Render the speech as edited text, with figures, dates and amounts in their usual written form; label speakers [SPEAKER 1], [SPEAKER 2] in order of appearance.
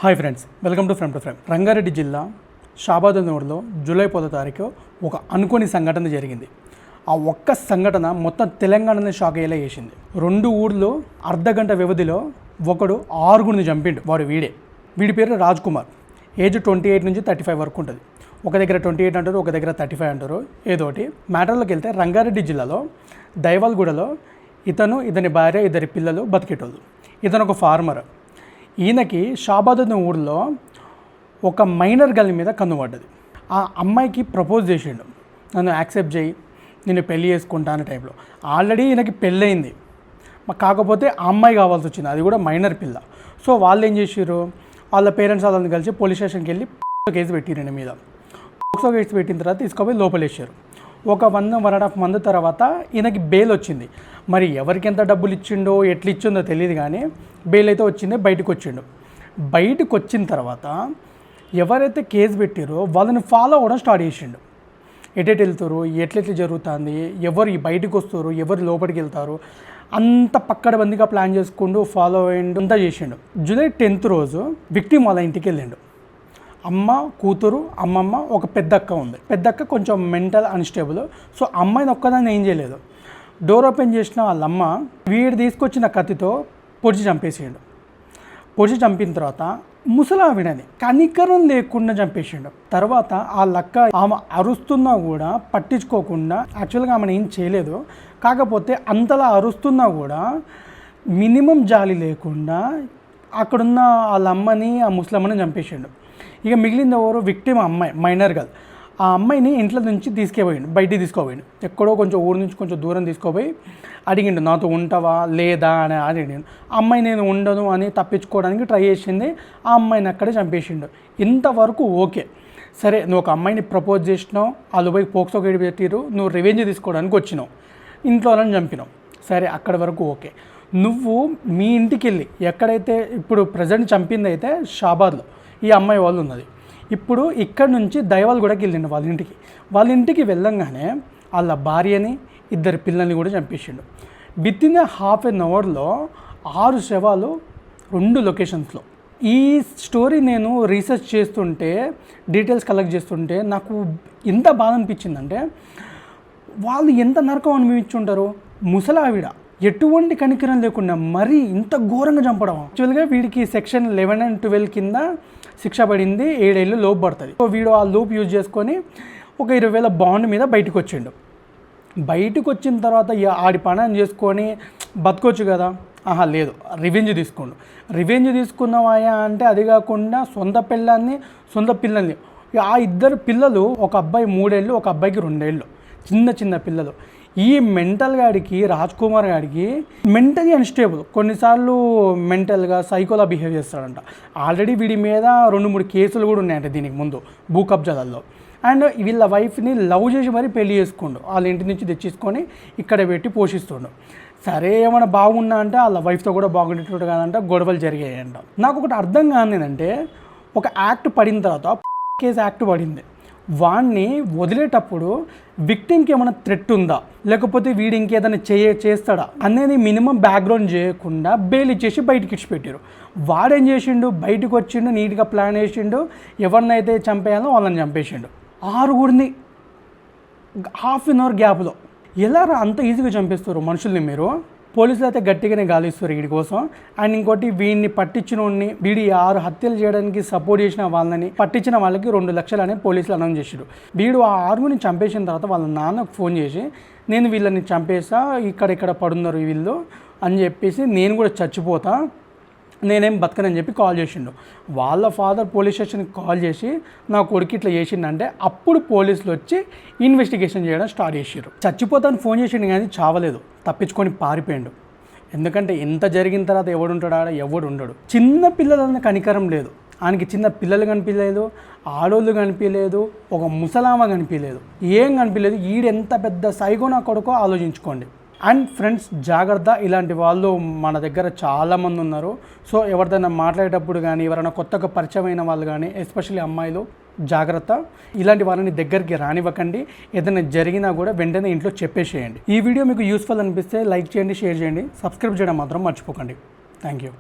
[SPEAKER 1] Hi friends, welcome to from. Rangareddy జిల్లా షాబాద్నగర్లో July 10వ తారీఖు ఒక అనుకోని సంఘటన జరిగింది. ఆ ఒక్క సంఘటన మొత్తం తెలంగాణని షాక్ అయ్యేలా చేసింది. 2 ఊర్లో అర్ధగంట వ్యవధిలో ఒకడు 6గురిని చంపిండు. వీడి పేరు రాజ్ కుమార్. ఏజ్ 28 నుంచి 35 వరకు ఉంటుంది. ఒక దగ్గర 28 అంటారు, ఒక దగ్గర 35 అంటారు. ఏదోటి మ్యాటర్లోకి వెళ్తే రంగారెడ్డి జిల్లాలో దైవాల్గూడలో ఇతని భార్య, 2 పిల్లలు బతికేటోళ్ళు. ఇతను ఒక ఫార్మర్. ఈయనకి షాబాద్ అనే ఊళ్ళో ఒక మైనర్ గర్ల్ మీద కన్నుపడ్డది. ఆ అమ్మాయికి ప్రపోజ్ చేసిండు, నన్ను యాక్సెప్ట్ చేయి, నేను పెళ్ళి చేసుకుంటా అనే టైంలో. ఆల్రెడీ ఈయనకి పెళ్ళయింది, కాకపోతే ఆ అమ్మాయి కావాల్సి వచ్చింది, అది కూడా మైనర్ పిల్ల. సో వాళ్ళు ఏం చేసారు, వాళ్ళ పేరెంట్స్ వాళ్ళని కలిసి పోలీస్ స్టేషన్కి వెళ్ళి కేసు పెట్టిరు. ఈయన మీద కేసు పెట్టిన తర్వాత తీసుకుపోయి లోపలేసారు. ఒక 1.5 మంత్ తర్వాత ఈయనకి బెయిల్ వచ్చింది. మరి ఎవరికి ఎంత డబ్బులు ఇచ్చిండో ఎట్లా ఇచ్చిందో తెలియదు, కానీ బెయిల్ అయితే వచ్చింది. బయటకు వచ్చిన తర్వాత ఎవరైతే కేసు పెట్టారో వాళ్ళని ఫాలో అవ్వడం స్టార్ట్ చేసిండు. ఎటెట్ వెళ్తారు, ఎట్లెట్లా జరుగుతుంది, ఎవరు బయటకు వస్తారు, ఎవరు లోపలికి వెళ్తారు, అంత పక్కడబందిగా ప్లాన్ చేసుకుంటూ ఫాలో అయ్యిండు, అంతా చేసిండు. జూలై 10th రోజు విక్టిమ్ వాళ్ళ ఇంటికి వెళ్ళిండు. అమ్మ, కూతురు, అమ్మమ్మ, ఒక పెద్దక్క ఉంది. పెద్దక్క కొంచెం మెంటల్ అన్స్టేబుల్. సో అమ్మాయిని ఒక్కదాన్ని ఏం చేయలేదు. డోర్ ఓపెన్ చేసిన వాళ్ళమ్మ వీడు తీసుకొచ్చిన కత్తితో పొడిచి చంపేసిండు. పొడిచి చంపిన తర్వాత ముసలావిడని కనికరం లేకుండా చంపేసిండు. తర్వాత ఆ లక్క ఆమె అరుస్తున్నా కూడా పట్టించుకోకుండా, యాక్చువల్గా ఆమెను ఏం చేయలేదు, కాకపోతే అంతలా అరుస్తున్నా కూడా మినిమం జాలి లేకుండా అక్కడున్న వాళ్ళ అమ్మని, ఆ ముసలమ్మని చంపేసిండు. ఇక మిగిలింది ఎవరు, విక్టిమ్ అమ్మాయి, మైనర్ గర్ల్. ఆ అమ్మాయిని ఇంట్లో నుంచి బయటికి తీసుకోపోయిండు. ఎక్కడో కొంచెం ఊరి నుంచి కొంచెం దూరం తీసుకోపోయి అడిగిండు, నాతో ఉంటావా లేదా అని అడిగిండు. అమ్మాయి నేను ఉండను అని తప్పించుకోవడానికి ట్రై చేసింది. ఆ అమ్మాయిని అక్కడే చంపేసిండు. ఇంతవరకు ఓకే. సరే, నువ్వు ఒక అమ్మాయిని ప్రపోజ్ చేసినావు, వాళ్ళు పోయి పోక్సో కేసు పెట్టిరు, నువ్వు రివెంజ్ తీసుకోవడానికి వచ్చినావు, ఇంట్లో వాళ్ళని చంపినావు. సరే, అక్కడి వరకు ఓకే. నువ్వు మీ ఇంటికి వెళ్ళి, ఎక్కడైతే ఇప్పుడు ప్రజెంట్ చంపింది అయితే షాబాద్లో ఈ అమ్మాయి వాళ్ళు ఉన్నది, ఇప్పుడు ఇక్కడ నుంచి దైవాల్గూడకి వెళ్ళిండు వాళ్ళ ఇంటికి వెళ్ళంగానే వాళ్ళ భార్యని, 2 పిల్లల్ని కూడా చంపేసిండు. వితిన్ ½ an hourలో 6 శవాలు 2 లొకేషన్స్లో. ఈ స్టోరీ నేను రీసెర్చ్ చేస్తుంటే, డీటెయిల్స్ కలెక్ట్ చేస్తుంటే నాకు ఎంత బాధ అనిపించిందంటే, వాళ్ళు ఎంత నరకం అనుభవించుంటారు. ముసలావిడ ఎటువంటి కనికరం లేకుండా మరీ ఇంత ఘోరంగా చంపడం. యాక్చువల్గా వీడికి సెక్షన్ 11 and 12 కింద శిక్ష పడింది, 7 ఏళ్ళు లోపు పడుతుంది. సో వీడు ఆ లోపు యూజ్ చేసుకొని ఒక 20,000 బాండ్ మీద బయటకు వచ్చిండు. బయటకు వచ్చిన తర్వాత ఆడి పని చేసుకొని బతకొచ్చు కదా. లేదు, రివెంజ్ తీసుకున్నావాయా అంటే అది కాకుండా సొంత పిల్లల్ని ఆ 2 పిల్లలు, ఒక అబ్బాయి 3 ఏళ్ళు, ఒక అబ్బాయికి 2 ఏళ్ళు, చిన్న పిల్లలు. ఈ మెంటల్ గాడికి, రాజ్ కుమార్ గాడికి మెంటలీ అన్స్టేబుల్, కొన్నిసార్లు మెంటల్గా సైకోలా బిహేవ్ చేస్తాడంట. ఆల్రెడీ వీడి మీద 2-3 కేసులు కూడా ఉన్నాయంట దీనికి ముందు, భూ కబ్జాలలో. అండ్ వీళ్ళ వైఫ్ని లవ్ చేసి మరీ పెళ్లి చేసుకుండు, వాళ్ళ ఇంటి నుంచి తెచ్చేసుకొని ఇక్కడ పెట్టి పోషిస్తుండు. సరే, ఏమైనా బాగున్నా అంటే వాళ్ళ వైఫ్తో కూడా బాగుండేటట్టు కాదంట, గొడవలు జరిగాయంట. నాకు ఒకటి అర్థం కానిదంటే, ఒక యాక్ట్ పడిన తర్వాత కేసు యాక్ట్ పడింది, వాడిని వదిలేటప్పుడు విక్టిమ్కి ఏమైనా థ్రెట్ ఉందా, లేకపోతే వీడు ఇంకేదైనా చేస్తాడా అనేది మినిమం బ్యాక్గ్రౌండ్ చేయకుండా బెయిల్ ఇచ్చేసి బయటికి ఇచ్చిపెట్టారు. వాడేం చేసిండు, బయటకు వచ్చిండు, నీట్గా ప్లాన్ చేసిండు, ఎవరినైతే చంపేయాలో వాళ్ళని చంపేసిండు. 6గురిని ½ an hour గ్యాప్లో. ఎలా అంత ఈజీగా చంపేస్తారు మనుషుల్ని మీరు? పోలీసులు అయితే గట్టిగానే గాలిస్తారు వీడి కోసం. అండ్ ఇంకోటి, వీడిని పట్టించిన వీడి 6 హత్యలు చేయడానికి సపోర్ట్ చేసిన వాళ్ళని పట్టించిన వాళ్ళకి 2 లక్షలు అని పోలీసులు అనౌన్స్ చేశారు. వీడు ఆ 6గురిని చంపేసిన తర్వాత వాళ్ళ నాన్నకు ఫోన్ చేసి, నేను వీళ్ళని చంపేసా, ఇక్కడ పడున్నారు వీళ్ళు అని చెప్పేసి, నేను కూడా చచ్చిపోతా, నేనేం బతకనని చెప్పి కాల్ చేసిండు. వాళ్ళ ఫాదర్ పోలీస్ స్టేషన్కి కాల్ చేసి, నా కొడుకు ఇట్లా చేసిండంటే అప్పుడు పోలీసులు వచ్చి ఇన్వెస్టిగేషన్ చేయడం స్టార్ట్ చేసారు. చచ్చిపోతాను ఫోన్ చేసిండు కానీ చావలేదు, తప్పించుకొని పారిపోయిండు. ఎందుకంటే ఎంత జరిగిన తర్వాత ఎవడు ఉండడు. చిన్న పిల్లలన్న కనికరం లేదు ఆయనకి. చిన్న పిల్లలు కనిపించలేదు, ఆడోళ్ళు కనిపించలేదు, ఒక ముసలామ కనిపించలేదు, ఏం కనిపించలేదు. ఈడెంత పెద్ద సైకో నా కొడుకో ఆలోచించుకోండి. అండ్ ఫ్రెండ్స్, జాగ్రత్త, ఇలాంటి వాళ్ళు మన దగ్గర చాలామంది ఉన్నారు. సో ఎవరిదైనా మాట్లాడేటప్పుడు కానీ, ఎవరైనా కొత్తగా పరిచయమైన వాళ్ళు కానీ, ఎస్పెషల్లీ అమ్మాయిలు, జాగ్రత్త. ఇలాంటి వాళ్ళని దగ్గరికి రానివ్వకండి. ఏదైనా జరిగినా కూడా వెంటనే ఇంట్లో చెప్పేసేయండి. ఈ వీడియో మీకు యూస్ఫుల్ అనిపిస్తే లైక్ చేయండి, షేర్ చేయండి, సబ్స్క్రైబ్ చేయడం మాత్రం మర్చిపోకండి. Thank you.